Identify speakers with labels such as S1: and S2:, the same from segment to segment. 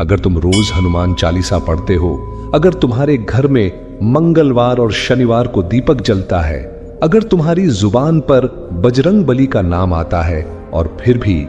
S1: अगर तुम रोज हनुमान चालीसा पढ़ते हो, अगर तुम्हारे घर में मंगलवार और शनिवार को दीपक जलता है, अगर तुम्हारी जुबान पर बजरंग बली का नाम आता है और फिर भी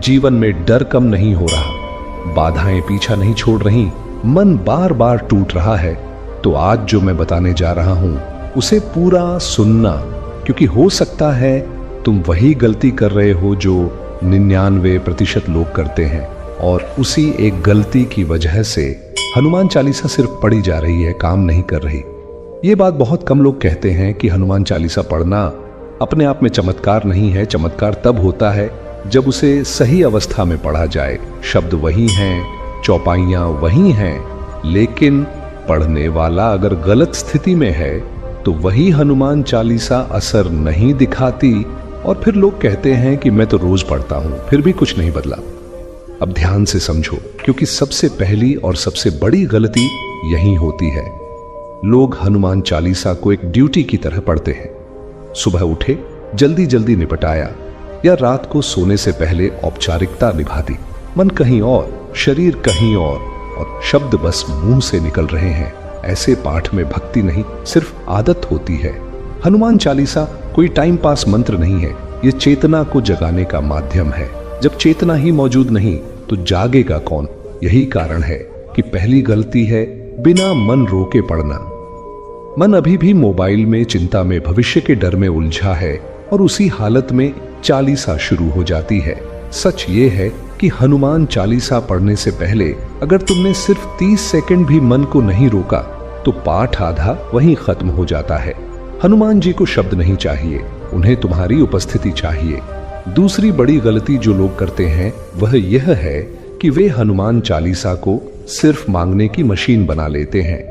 S1: जीवन में डर कम नहीं हो रहा, बाधाएं पीछा नहीं छोड़ रही, मन बार बार टूट रहा है, तो आज जो मैं बताने जा रहा हूं उसे पूरा सुनना, क्योंकि हो सकता है तुम वही गलती कर रहे हो जो 99% लोग करते हैं और उसी एक गलती की वजह से हनुमान चालीसा सिर्फ पढ़ी जा रही है, काम नहीं कर रही। ये बात बहुत कम लोग कहते हैं कि हनुमान चालीसा पढ़ना अपने आप में चमत्कार नहीं है। चमत्कार तब होता है जब उसे सही अवस्था में पढ़ा जाए। शब्द वही हैं, चौपाइयां वही हैं, लेकिन पढ़ने वाला अगर गलत स्थिति में है तो वही हनुमान चालीसा असर नहीं दिखाती और फिर लोग कहते हैं कि मैं तो रोज पढ़ता हूं, फिर भी कुछ नहीं बदला। अब ध्यान से समझो, क्योंकि सबसे पहली और सबसे बड़ी गलती यही होती है। लोग हनुमान चालीसा को एक ड्यूटी की तरह पढ़ते हैं। सुबह उठे, जल्दी जल्दी निपटाया, या रात को सोने से पहले औपचारिकता निभा दी। मन कहीं और, शरीर कहीं और शब्द बस मुंह से निकल रहे हैं। ऐसे पाठ में भक्ति नहीं, सिर्फ आदत होती है। हनुमान चालीसा कोई टाइम पास मंत्र नहीं है, ये चेतना को जगाने का माध्यम है। जब चेतना ही मौजूद नहीं तो जागेगा कौन? यही कारण है कि पहली गलती है बिना मन रोके पढ़ना। मन अभी भी मोबाइल में, चिंता में, भविष्य के डर में उलझा है और उसी हालत में चालीसा शुरू हो जाती है। सच ये है कि हनुमान चालीसा पढ़ने से पहले अगर तुमने सिर्फ 30 सेकंड भी मन को नहीं रोका तो पाठ आधा वहीं खत्म हो जाता है। हनुमान जी को शब्द नहीं चाहिए, उन्हें तुम्हारी उपस्थिति चाहिए। दूसरी बड़ी गलती जो लोग करते हैं वह यह है कि वे हनुमान चालीसा को सिर्फ मांगने की मशीन बना लेते हैं।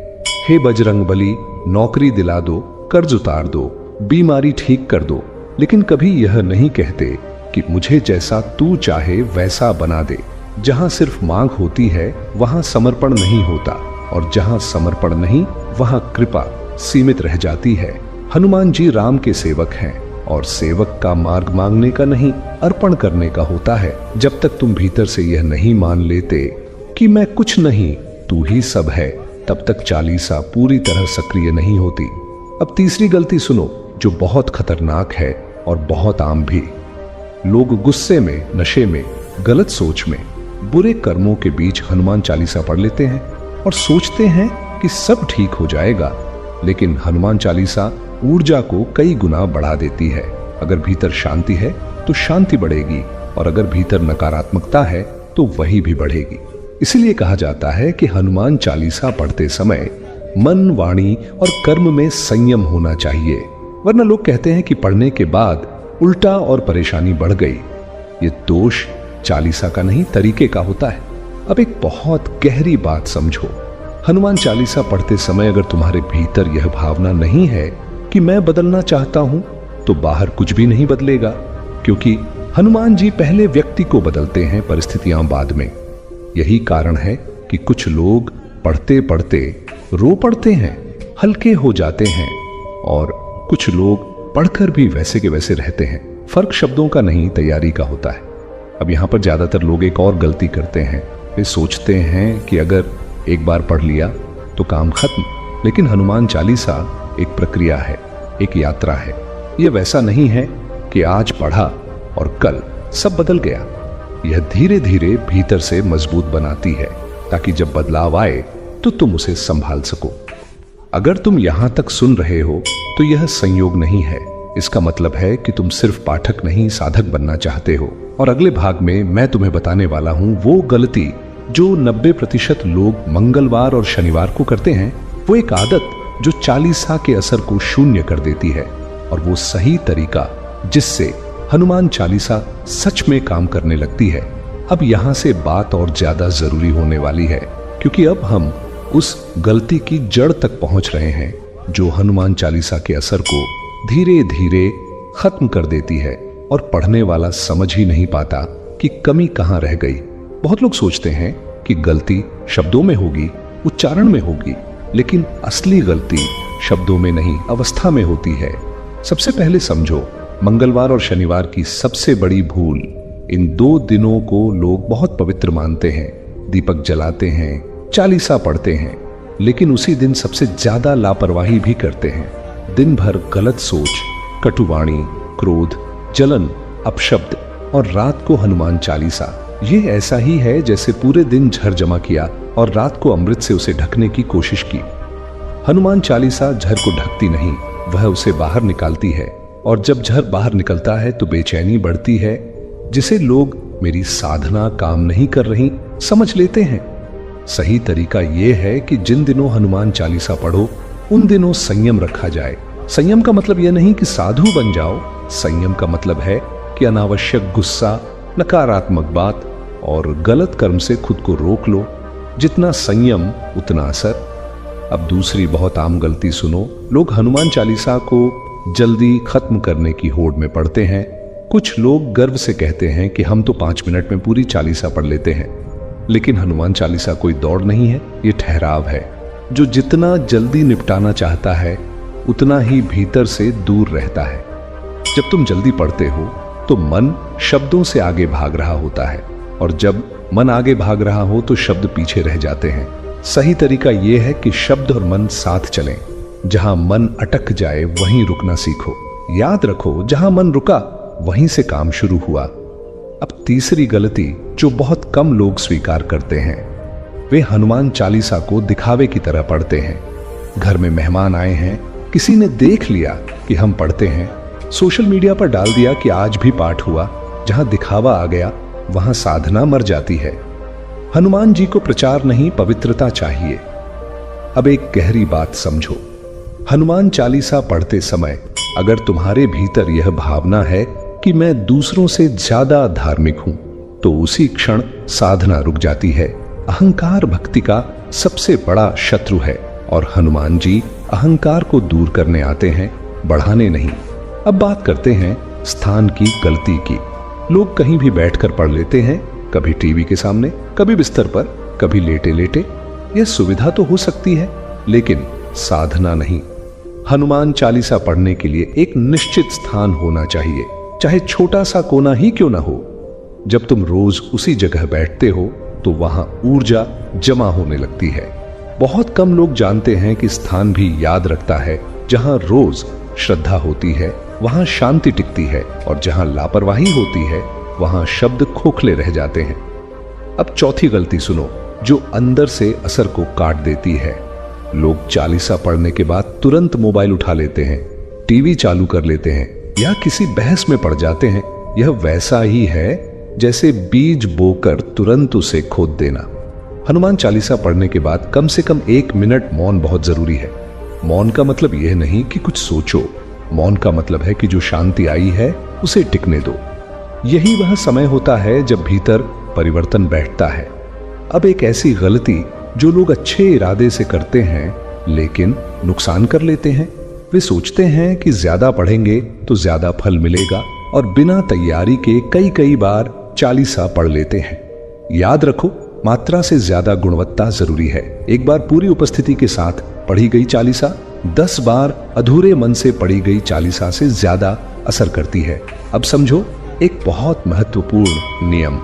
S1: हे बजरंग बली, नौकरी दिला दो, कर्ज उतार दो, बीमारी ठीक कर दो, लेकिन कभी यह नहीं कहते कि मुझे जैसा तू चाहे वैसा बना दे। जहां सिर्फ मांग होती है वहां समर्पण नहीं होता, और जहां समर्पण नहीं वहां कृपा सीमित रह जाती है। हनुमान जी राम के सेवक हैं और सेवक का मार्ग मांगने का नहीं, अर्पण करने का होता है। जब तक तुम भीतर से यह नहीं मान लेते कि मैं कुछ नहीं, तू ही सब है, तब तक चालीसा पूरी तरह सक्रिय नहीं होती। अब तीसरी गलती सुनो, जो बहुत खतरनाक है और बहुत आम भी। लोग गुस्से में, नशे में, गलत सोच में, बुरे कर्मों के बीच हनुमान चालीसा पढ़ लेते हैं और सोचते हैं कि सब ठीक हो जाएगा। लेकिन हनुमान चालीसा ऊर्जा को कई गुना बढ़ा देती है। अगर भीतर शांति है तो शांति बढ़ेगी, और अगर भीतर नकारात्मकता है तो वही भी बढ़ेगी। इसलिए कहा जाता है कि हनुमान चालीसा पढ़ते समय मन, वाणी और कर्म में संयम होना चाहिए, वरना लोग कहते हैं कि पढ़ने के बाद उल्टा और परेशानी बढ़ गई। ये दोष चालीसा का नहीं, तरीके का होता है। अब एक बहुत गहरी बात समझो, हनुमान चालीसा पढ़ते समय अगर तुम्हारे भीतर यह भावना नहीं है कि मैं बदलना चाहता हूं, तो बाहर कुछ भी नहीं बदलेगा, क्योंकि हनुमान जी पहले व्यक्ति को बदलते हैं, परिस्थितियां बाद में। यही कारण है कि कुछ लोग पढ़ते पढ़ते रो पड़ते हैं, हल्के हो जाते हैं, और कुछ लोग पढ़कर भी वैसे के वैसे रहते हैं। फर्क शब्दों का नहीं, तैयारी का होता है। अब यहां पर ज्यादातर लोग एक और गलती करते हैं, वे सोचते हैं कि अगर एक बार पढ़ लिया तो काम खत्म। लेकिन हनुमान चालीसा एक प्रक्रिया है, एक यात्रा है। यह वैसा नहीं है कि आज पढ़ा और कल सब बदल गया। यह धीरे धीरे भीतर से मजबूत बनाती है, ताकि जब बदलाव आए तो तुम उसे संभाल सको। अगर तुम यहां तक सुन रहे हो तो यह संयोग नहीं है। इसका मतलब है कि तुम सिर्फ पाठक नहीं, साधक बनना चाहते हो। और अगले भाग में मैं तुम्हें बताने वाला हूं वो गलती जो 90% लोग मंगलवार और शनिवार को करते हैं। वो एक आदत जो चालीसा के असर को शून्य कर देती है, और वो सही तरीका जिससे हनुमान चालीसा सच में काम करने लगती है। अब यहां से बात और ज्यादा जरूरी होने वाली है, क्योंकि अब हम उस गलती की जड़ तक पहुंच रहे हैं जो हनुमान चालीसा के असर को धीरे धीरे खत्म कर देती है, और पढ़ने वाला समझ ही नहीं पाता कि कमी कहां रह गई। बहुत लोग सोचते हैं कि गलती शब्दों में होगी, उच्चारण में होगी, लेकिन असली गलती शब्दों में नहीं, अवस्था में होती है। सबसे पहले समझो, मंगलवार और शनिवार की सबसे बड़ी भूल, इन 2 दिनों को लोग बहुत पवित्र मानते हैं। दीपक जलाते हैं, चालीसा पढ़ते हैं, लेकिन उसी दिन सबसे ज्यादा लापरवाही भी करते हैं। दिन भर गलत सोच, कटुवाणी, क्रोध, जलन, अपशब्द और रात को हनुमान चालीसा। ये ऐसा ही है जैसे पूरे दिन झर जमा किया और रात को अमृत से उसे ढकने की कोशिश की। हनुमान चालीसा झर को ढकती नहीं, वह उसे बाहर निकालती है, और जब झर बाहर निकलता है तो बेचैनी बढ़ती है, जिसे लोग मेरी साधना काम नहीं कर रही समझ लेते हैं। सही तरीका यह है कि जिन दिनों हनुमान चालीसा पढ़ो उन दिनों संयम रखा जाए। संयम का मतलब यह नहीं कि साधु बन जाओ, संयम का मतलब है कि अनावश्यक गुस्सा, नकारात्मक बात और गलत कर्म से खुद को रोक लो। जितना संयम उतना असर। अब दूसरी बहुत आम गलती सुनो। लोग हनुमान चालीसा को जल्दी खत्म करने की होड़ में पढ़ते हैं। कुछ लोग गर्व से कहते हैं कि हम तो 5 मिनट में पूरी चालीसा पढ़ लेते हैं, लेकिन हनुमान चालीसा कोई दौड़ नहीं है, ये ठहराव है। जो जितना जल्दी निपटाना चाहता है उतना ही भीतर से दूर रहता है। जब तुम जल्दी पढ़ते हो तो मन शब्दों से आगे भाग रहा होता है, और जब मन आगे भाग रहा हो तो शब्द पीछे रह जाते हैं। सही तरीका यह है कि शब्द और मन साथ चलें। जहां मन अटक जाए वहीं रुकना सीखो। याद रखो, जहां मन रुका वहीं से काम शुरू हुआ। अब तीसरी गलती जो बहुत कम लोग स्वीकार करते हैं, वे हनुमान चालीसा को दिखावे की तरह पढ़ते हैं। घर में मेहमान आए हैं, किसी ने देख लिया कि हम पढ़ते हैं, सोशल मीडिया पर डाल दिया कि आज भी पाठ हुआ। जहां दिखावा आ गया वहां साधना मर जाती है। हनुमान जी को प्रचार नहीं, पवित्रता चाहिए। अब एक गहरी बात समझो। हनुमान चालीसा पढ़ते समय अगर तुम्हारे भीतर यह भावना है कि मैं दूसरों से ज्यादा धार्मिक हूं, तो उसी क्षण साधना रुक जाती है। अहंकार भक्ति का सबसे बड़ा शत्रु है, और हनुमान जी अहंकार को दूर करने आते हैं, बढ़ाने नहीं। अब बात करते हैं स्थान की गलती की। लोग कहीं भी बैठकर पढ़ लेते हैं, कभी टीवी के सामने, कभी बिस्तर पर, कभी लेटे लेटे। यह सुविधा तो हो सकती है, लेकिन साधना नहीं। हनुमान चालीसा पढ़ने के लिए एक निश्चित स्थान होना चाहिए, चाहे छोटा सा कोना ही क्यों ना हो। जब तुम रोज उसी जगह बैठते हो तो वहां ऊर्जा जमा होने लगती है। बहुत कम लोग जानते हैं कि स्थान भी याद रखता है। जहां रोज श्रद्धा होती है वहां शांति टिकती है, और जहां लापरवाही होती है वहां शब्द खोखले रह जाते हैं। अब चौथी गलती सुनो, जो अंदर से असर को काट देती है। लोग चालीसा पढ़ने के बाद तुरंत मोबाइल उठा लेते हैं, टीवी चालू कर लेते हैं, या किसी बहस में पड़ जाते हैं। यह वैसा ही है जैसे बीज बोकर तुरंत उसे खोद देना। हनुमान चालीसा पढ़ने के बाद कम से कम 1 मिनट मौन बहुत जरूरी है। मौन का मतलब यह नहीं कि कुछ सोचो, मौन का मतलब है कि जो शांति आई है उसे टिकने दो। यही वह समय होता है जब भीतर परिवर्तन बैठता है। अब एक ऐसी गलती जो लोग अच्छे इरादे से करते हैं लेकिन नुकसान कर लेते हैं। वे सोचते हैं कि ज्यादा पढ़ेंगे तो ज्यादा फल मिलेगा, और बिना तैयारी के कई बार चालीसा पढ़ लेते हैं। याद रखो, मात्रा से ज्यादा गुणवत्ता जरूरी है। एक बार पूरी उपस्थिति के साथ पढ़ी गई चालीसा 10 बार अधूरे मन से पढ़ी गई चालीसा से ज्यादा असर करती है। अब समझो एक बहुत महत्वपूर्ण नियम।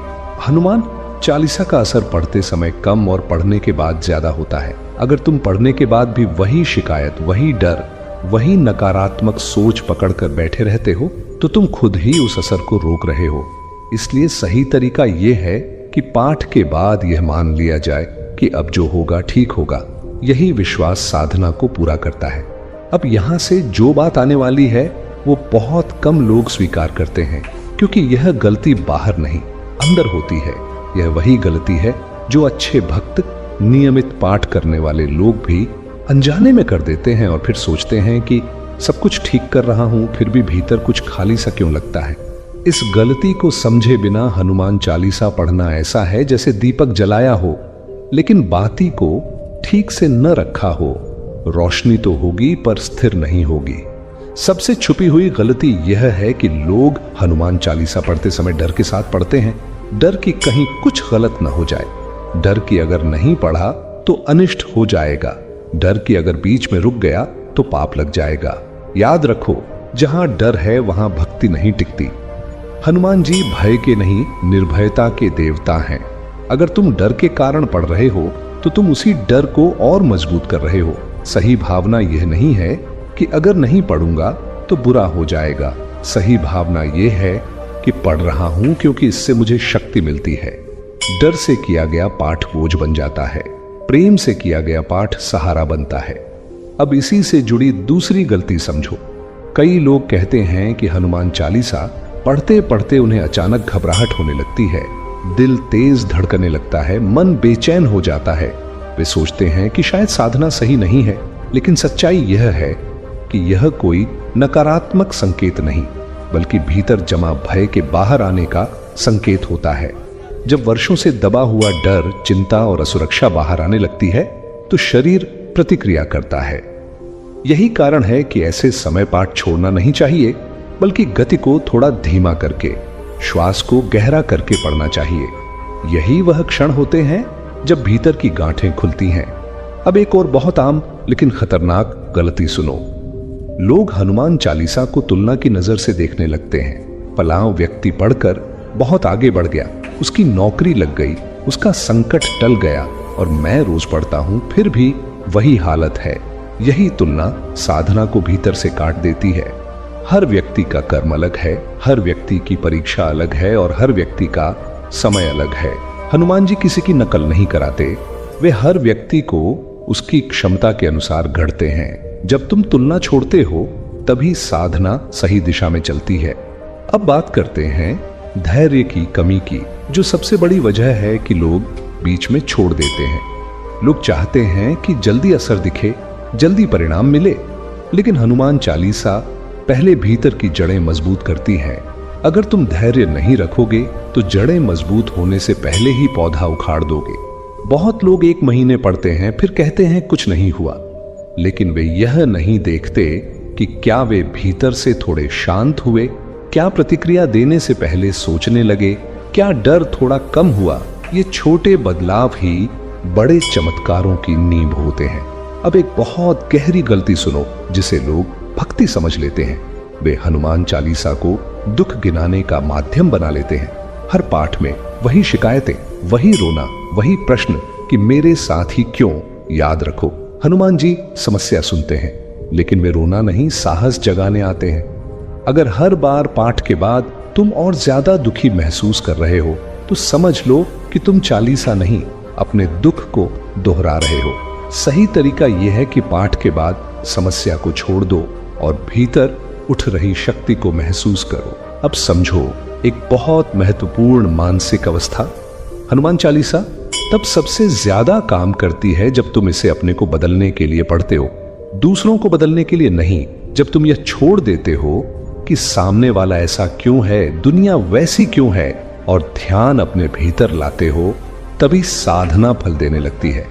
S1: हनुमान चालीसा का असर पढ़ते समय कम और पढ़ने के बाद ज्यादा होता है। अगर तुम पढ़ने के बाद भी वही शिकायत, वही डर, वही नकारात्मक सोच पकड़कर बैठे रहते हो तो तुम खुद ही उस असर को रोक रहे हो। इसलिए सही तरीका यह है कि पाठ के बाद यह मान लिया जाए कि अब जो होगा ठीक होगा। यही विश्वास साधना को पूरा करता है। अब यहां से जो बात आने वाली है वो बहुत कम लोग स्वीकार करते हैं, क्योंकि यह गलती बाहर नहीं अंदर होती है। यह वही गलती है जो अच्छे भक्त, नियमित पाठ करने वाले लोग भी अनजाने में कर देते हैं, और फिर सोचते हैं कि सब कुछ ठीक कर रहा हूं फिर भी भीतर कुछ खाली सा क्यों लगता है। इस गलती को समझे बिना हनुमान चालीसा पढ़ना ऐसा है जैसे दीपक जलाया हो लेकिन बाती को ठीक से न रखा हो। रोशनी तो होगी पर स्थिर नहीं होगी। सबसे छुपी हुई गलती यह है कि लोग हनुमान चालीसा पढ़ते समय डर के साथ पढ़ते हैं। डर कि कहीं कुछ गलत न हो जाए, डर कि अगर नहीं पढ़ा तो अनिष्ट हो जाएगा, डर कि अगर बीच में रुक गया तो पाप लग जाएगा। याद रखो, जहां डर है वहां भक्ति नहीं टिकती। हनुमान जी भय के नहीं, निर्भयता के देवता हैं। अगर तुम डर के कारण पढ़ रहे हो तो तुम उसी डर को और मजबूत कर रहे हो। सही भावना यह नहीं है कि अगर नहीं पढ़ूंगा तो बुरा हो जाएगा। सही भावना यह है कि पढ़ रहा हूं क्योंकि इससे मुझे शक्ति मिलती है। डर से किया गया पाठ बोझ बन जाता है, प्रेम से किया गया पाठ सहारा बनता है। अब इसी से जुड़ी दूसरी गलती समझो। कई लोग कहते हैं कि हनुमान चालीसा पढ़ते पढ़ते उन्हें अचानक घबराहट होने लगती है, दिल तेज धड़कने लगता है, मन बेचैन हो जाता है। वे सोचते हैं कि शायद साधना सही नहीं है, लेकिन सच्चाई यह है कि यह कोई नकारात्मक संकेत नहीं, बल्कि भीतर जमा भय के बाहर आने का संकेत होता है। जब वर्षों से दबा हुआ डर, चिंता और असुरक्षा बाहर आने लगती है तो शरीर प्रतिक्रिया करता है। यही कारण है कि ऐसे समय पाठ छोड़ना नहीं चाहिए, बल्कि गति को थोड़ा धीमा करके, श्वास को गहरा करके पढ़ना चाहिए। यही वह क्षण होते हैं जब भीतर की गांठें खुलती हैं। अब एक और बहुत आम लेकिन खतरनाक गलती सुनो। लोग हनुमान चालीसा को तुलना की नजर से देखने लगते हैं। फलां व्यक्ति पढ़कर बहुत आगे बढ़ गया, उसकी नौकरी लग गई, उसका संकट टल गया, और मैं रोज पढ़ता हूं फिर भी वही हालत है। यही तुलना साधना को भीतर से काट देती है। हर व्यक्ति का कर्म अलग है, हर व्यक्ति की परीक्षा अलग है और हर व्यक्ति का समय अलग है। हनुमान जी किसी की नकल नहीं कराते, वे हर व्यक्ति को उसकी क्षमता के अनुसार गढ़ते हैं। जब तुम तुलना छोड़ते हो तभी साधना सही दिशा में चलती है। अब बात करते हैं धैर्य की कमी की, जो सबसे बड़ी वजह है कि लोग बीच में छोड़ देते हैं। लोग चाहते हैं कि जल्दी असर दिखे, जल्दी परिणाम मिले, लेकिन हनुमान चालीसा पहले भीतर की जड़ें मजबूत करती हैं। अगर तुम धैर्य नहीं रखोगे तो जड़ें मजबूत होने से पहले ही पौधा उखाड़ दोगे। बहुत लोग 1 महीने पढ़ते हैं फिर कहते हैं कुछ नहीं हुआ, लेकिन वे यह नहीं देखते कि क्या वे भीतर से थोड़े शांत हुए, क्या प्रतिक्रिया देने से पहले सोचने लगे, क्या डर थोड़ा कम हुआ। ये छोटे बदलाव ही बड़े चमत्कारों की नींव होते हैं। अब एक बहुत गहरी गलती सुनो जिसे लोग भक्ति समझ लेते हैं। वे हनुमान चालीसा को दुख गिनाने का माध्यम बना लेते हैं। हर पाठ में वही शिकायतें, वही रोना, वही प्रश्न कि मेरे साथ ही क्यों। याद रखो, हनुमान जी समस्या सुनते हैं, लेकिन वे रोना नहीं, साहस जगाने आते हैं। अगर हर बार पाठ के बाद तुम और ज्यादा दुखी महसूस कर रहे हो तो समझ लो कि तुम चालीसा नहीं, अपने दुख को दोहरा रहे हो। सही तरीका यह है कि पाठ के बाद समस्या को छोड़ दो और भीतर उठ रही शक्ति को महसूस करो। अब समझो एक बहुत महत्वपूर्ण मानसिक अवस्था, हनुमान चालीसा तब सबसे ज्यादा काम करती है जब तुम इसे अपने को बदलने के लिए पढ़ते हो, दूसरों को बदलने के लिए नहीं। जब तुम यह छोड़ देते हो कि सामने वाला ऐसा क्यों है, दुनिया वैसी क्यों है, और ध्यान अपने भीतर लाते हो, तभी साधना फल देने लगती है।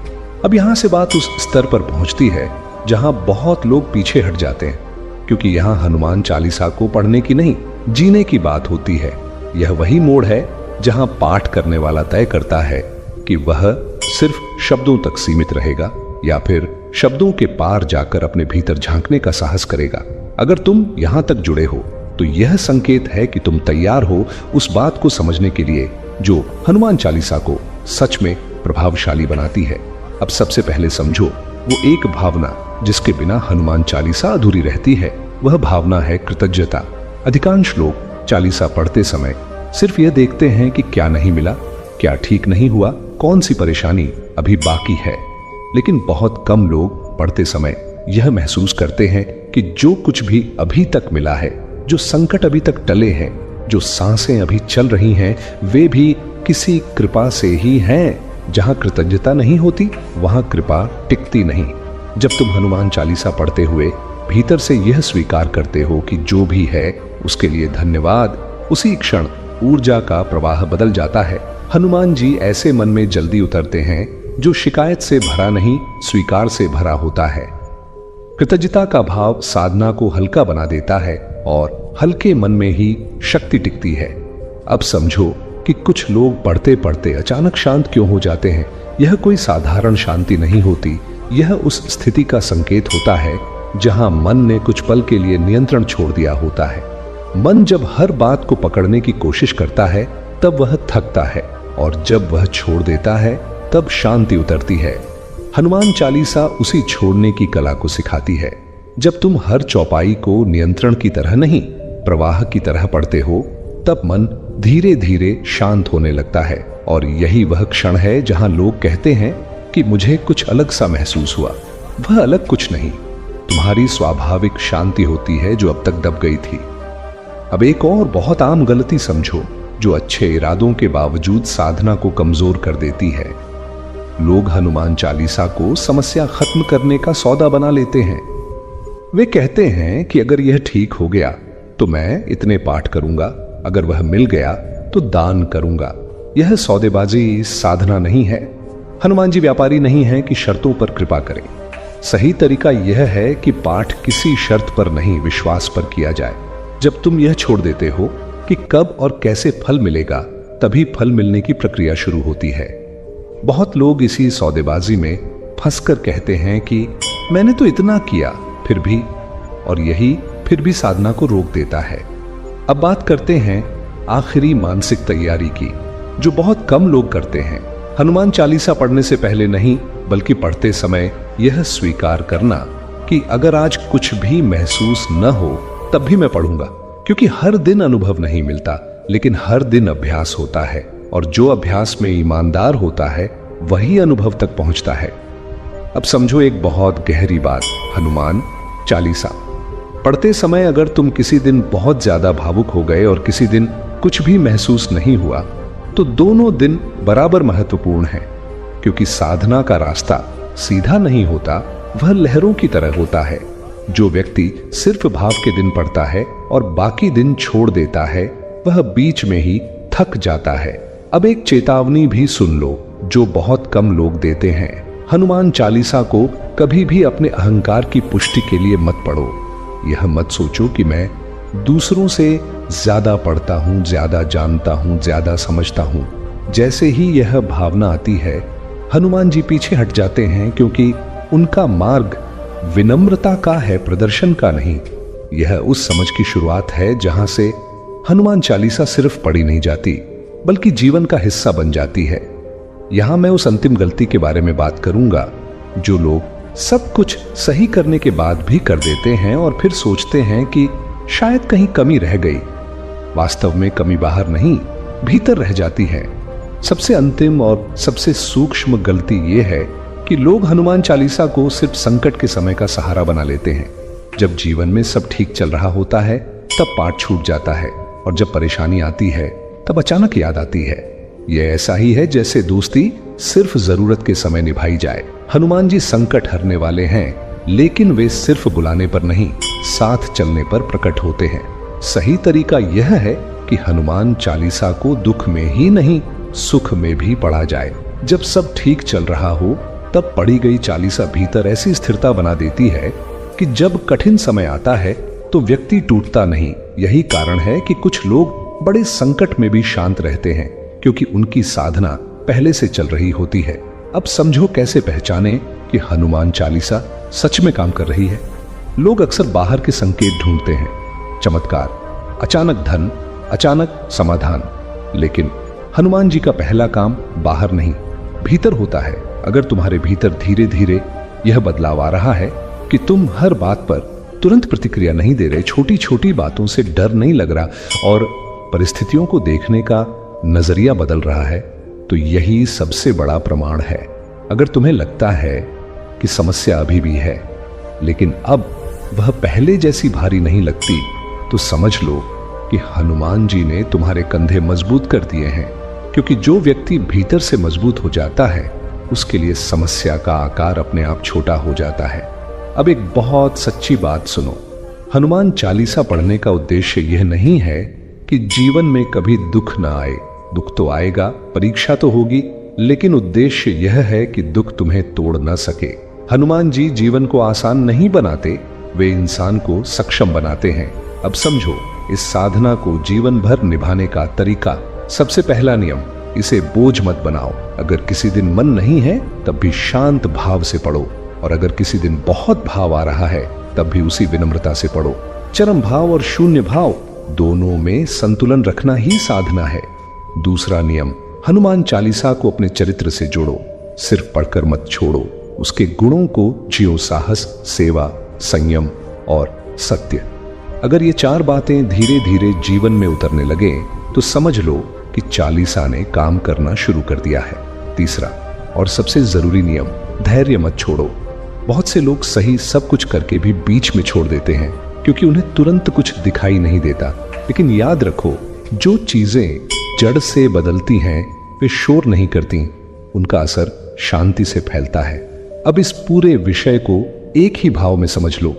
S1: अब यहां से बात उस स्तर पर पहुंचती है जहां बहुत लोग पीछे हट जाते हैं, क्योंकि यहां हनुमान चालीसा को पढ़ने की नहीं, जीने की बात होती है। यह वही मोड़ है जहां पाठ करने वाला तय करता है कि वह सिर्फ शब्दों तक सीमित रहेगा या फिर शब्दों के पार जाकर अपने भीतर झांकने का साहस करेगा। अगर तुम यहां तक जुड़े हो तो यह संकेत है कि तुम तैयार हो उस बात को समझने के लिए जो हनुमान चालीसा को सच में प्रभावशाली बनाती है। अब सबसे पहले समझो वो एक भावना जिसके बिना हनुमान चालीसा अधूरी रहती है। वह भावना है कृतज्ञता। अधिकांश लोग चालीसा पढ़ते समय सिर्फ यह देखते हैं कि क्या नहीं मिला, क्या ठीक नहीं हुआ, कौन सी परेशानी अभी बाकी है, लेकिन बहुत कम लोग पढ़ते समय यह महसूस करते हैं कि जो कुछ भी अभी तक मिला है, जो संकट अभी तक टले हैं, जो सांसें अभी चल रही हैं, वे भी किसी कृपा से ही हैं। जहां कृतज्ञता नहीं होती वहां कृपा टिकती नहीं। जब तुम हनुमान चालीसा पढ़ते हुए भीतर से यह स्वीकार करते हो कि जो भी है उसके लिए धन्यवाद, उसी क्षण ऊर्जा का प्रवाह बदल जाता है। हनुमान जी ऐसे मन में जल्दी उतरते हैं जो शिकायत से भरा नहीं, स्वीकार से भरा होता है। कृतज्ञता का भाव साधना को हल्का बना देता है और हल्के मन में ही शक्ति टिकती है। अब समझो कि कुछ लोग पढ़ते पढ़ते अचानक शांत क्यों हो जाते हैं। यह कोई साधारण शांति नहीं होती, यह उस स्थिति का संकेत होता है जहां मन ने कुछ पल के लिए नियंत्रण छोड़ दिया होता है। मन जब हर बात को पकड़ने की कोशिश करता है तब वह थकता है, और जब वह छोड़ देता है तब शांति उतरती है। हनुमान चालीसा उसी छोड़ने की कला को सिखाती है। जब तुम हर चौपाई को नियंत्रण की तरह नहीं, प्रवाह की तरह पढ़ते हो, तब मन धीरे धीरे शांत होने लगता है। और यही वह क्षण है जहां लोग कहते हैं कि मुझे कुछ अलग सा महसूस हुआ। वह अलग कुछ नहीं, तुम्हारी स्वाभाविक शांति होती है जो अब तक दब गई थी। अब एक और बहुत आम गलती समझो जो अच्छे इरादों के बावजूद साधना को कमजोर कर देती है। लोग हनुमान चालीसा को समस्या खत्म करने का सौदा बना लेते हैं। वे कहते हैं कि अगर यह ठीक हो गया तो मैं इतने पाठ करूंगा, अगर वह मिल गया तो दान करूंगा। यह सौदेबाजी साधना नहीं है। हनुमान जी व्यापारी नहीं है कि शर्तों पर कृपा करें। सही तरीका यह है कि पाठ किसी शर्त पर नहीं, विश्वास पर किया जाए। जब तुम यह छोड़ देते हो कि कब और कैसे फल मिलेगा, तभी फल मिलने की प्रक्रिया शुरू होती है। बहुत लोग इसी सौदेबाजी में फंसकर कहते हैं कि मैंने तो इतना किया फिर भी, और यही फिर भी साधना को रोक देता है। अब बात करते हैं आखिरी मानसिक तैयारी की, जो बहुत कम लोग करते हैं। हनुमान चालीसा पढ़ने से पहले नहीं, बल्कि पढ़ते समय यह स्वीकार करना कि अगर आज कुछ भी महसूस न हो तब भी मैं पढ़ूंगा, क्योंकि हर दिन अनुभव नहीं मिलता, लेकिन हर दिन अभ्यास होता है, और जो अभ्यास में ईमानदार होता है वही अनुभव तक पहुंचता है। अब समझो एक बहुत गहरी बात, हनुमान चालीसा पढ़ते समय अगर तुम किसी दिन बहुत ज्यादा भावुक हो गए और किसी दिन कुछ भी महसूस नहीं हुआ, तो दोनों दिन बराबर महत्वपूर्ण हैं, क्योंकि साधना का रास्ता सीधा नहीं होता, वह लहरों की तरह होता है। जो व्यक्ति सिर्फ भाव के दिन पढ़ता है और बाकी दिन छोड़ देता है, वह बीच में ही थक जाता है। अब एक चेतावनी भी सुन लो जो बहुत कम लोग देते हैं। हनुमान चालीसा को कभी भी अपने अहंकार की पुष्टि के लिए मत पढ़ो। यह मत सोचो कि मैं दूसरों से ज्यादा पढ़ता हूं, ज्यादा जानता हूं, ज्यादा समझता हूं। जैसे ही यह भावना आती है, हनुमान जी पीछे हट जाते हैं, क्योंकि उनका मार्ग विनम्रता का है, प्रदर्शन का नहीं। यह उस समझ की शुरुआत है जहां से हनुमान चालीसा सिर्फ पढ़ी नहीं जाती, बल्कि जीवन का हिस्सा बन जाती है। यहां मैं उस अंतिम गलती के बारे में बात करूंगा जो लोग सब कुछ सही करने के बाद भी कर देते हैं और फिर सोचते हैं कि शायद कहीं कमी रह गई। वास्तव में कमी बाहर नहीं, भीतर रह जाती है। सबसे अंतिम और सबसे सूक्ष्म गलती यह है कि लोग हनुमान चालीसा को सिर्फ संकट के समय का सहारा बना लेते हैं। जब जीवन में सब ठीक चल रहा होता है तब पाठ छूट जाता है, और जब परेशानी आती है तब अचानक याद आती है। यह ऐसा ही है जैसे दोस्ती सिर्फ जरूरत के समय निभाई जाए। हनुमान जी संकट हरने वाले हैं, लेकिन वे सिर्फ बुलाने पर नहीं, साथ चलने पर प्रकट होते हैं। सही तरीका यह है कि हनुमान चालीसा को दुख में ही नहीं, सुख में भी पढ़ा जाए। जब सब ठीक चल रहा हो तब पढ़ी गई चालीसा भीतर ऐसी स्थिरता बना देती है कि जब कठिन समय आता है तो व्यक्ति टूटता नहीं। यही कारण है कि कुछ लोग बड़े संकट में भी शांत रहते हैं, क्योंकि उनकी साधना पहले से चल रही होती है। अब समझो कैसे पहचाने कि हनुमान चालीसा सच में काम कर रही है। लोग अक्सर बाहर के संकेत ढूंढते हैं, चमत्कार, अचानक धन, अचानक समाधान, लेकिन हनुमान जी का पहला काम बाहर नहीं, भीतर होता है। अगर तुम्हारे भीतर धीरे धीरे यह बदलाव आ रहा है कि तुम हर बात पर तुरंत प्रतिक्रिया नहीं दे रहे, छोटी छोटी बातों से डर नहीं लग रहा और परिस्थितियों को देखने का नजरिया बदल रहा है, तो यही सबसे बड़ा प्रमाण है। अगर तुम्हें लगता है कि समस्या अभी भी है, लेकिन अब वह पहले जैसी भारी नहीं लगती, तो समझ लो कि हनुमान जी ने तुम्हारे कंधे मजबूत कर दिए हैं। क्योंकि जो व्यक्ति भीतर से मजबूत हो जाता है, उसके लिए समस्या का आकार अपने आप छोटा हो जाता है। अब एक बहुत सच्ची बात सुनो, हनुमान चालीसा पढ़ने का उद्देश्य यह नहीं है कि जीवन में कभी दुख ना आए। दुख तो आएगा, परीक्षा तो होगी, लेकिन उद्देश्य यह है कि दुख तुम्हें तोड़ न सके। हनुमान जी जीवन को आसान नहीं बनाते, वे इंसान को सक्षम बनाते हैं। अब समझो इस साधना को जीवन भर निभाने का तरीका। सबसे पहला नियम, इसे बोझ मत बनाओ। अगर किसी दिन मन नहीं है तब भी शांत भाव से पढ़ो, और अगर किसी दिन बहुत भाव आ रहा है तब भी उसी विनम्रता से पढ़ो। चरम भाव और शून्य भाव दोनों में संतुलन रखना ही साधना है। दूसरा नियम, हनुमान चालीसा को अपने चरित्र से जोड़ो, सिर्फ पढ़कर मत छोड़ो। उसके गुणों को जियो, साहस, सेवा, संयम और सत्य। अगर ये 4 बातें धीरे धीरे जीवन में उतरने लगे तो समझ लो कि चालीसा ने काम करना शुरू कर दिया है। तीसरा और सबसे जरूरी नियम, धैर्य मत छोड़ो। बहुत से लोग सही सब कुछ करके भी बीच में छोड़ देते हैं क्योंकि उन्हें तुरंत कुछ दिखाई नहीं देता। लेकिन याद रखो, जो चीजें जड़ से बदलती हैं वे शोर नहीं करती, उनका असर शांति से फैलता है। अब इस पूरे विषय को एक ही भाव में समझ लो।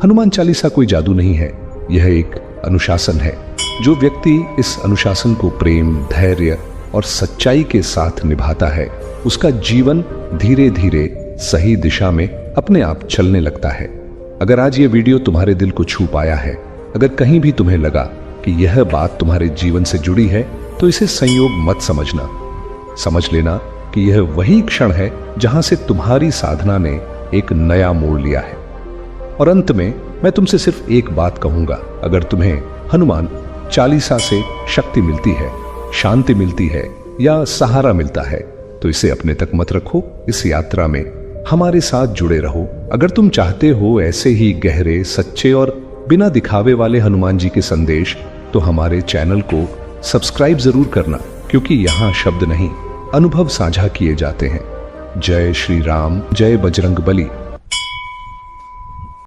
S1: हनुमान चालीसा कोई जादू नहीं है, यह एक अनुशासन है। जो व्यक्ति इस अनुशासन को प्रेम, धैर्य और सच्चाई के साथ निभाता है, उसका जीवन धीरे धीरे सही दिशा में अपने आप चलने लगता है। अगर आज ये वीडियो तुम्हारे दिल को छू पाया है, अगर कहीं भी तुम्हें लगा कि यह बात तुम्हारे जीवन से जुड़ी है, तो इसे संयोग मत समझना। समझ लेना कि यह वही क्षण है जहां से तुम्हारी साधना ने एक नया मोड़ लिया है। और अंत में मैं तुमसे सिर्फ एक बात कहूंगा, अगर तुम्हें हनुमान चालीसा से शक्ति मिलती है, शांति मिलती है या सहारा मिलता है, तो इसे अपने तक मत रखो। इस यात्रा में हमारे साथ जुड़े रहो। अगर तुम चाहते हो ऐसे ही गहरे, सच्चे और बिना दिखावे वाले हनुमान जी के संदेश, तो हमारे चैनल को सब्सक्राइब जरूर करना, क्योंकि यहाँ शब्द नहीं, अनुभव साझा किए जाते हैं। जय श्री राम, जय बजरंग बली।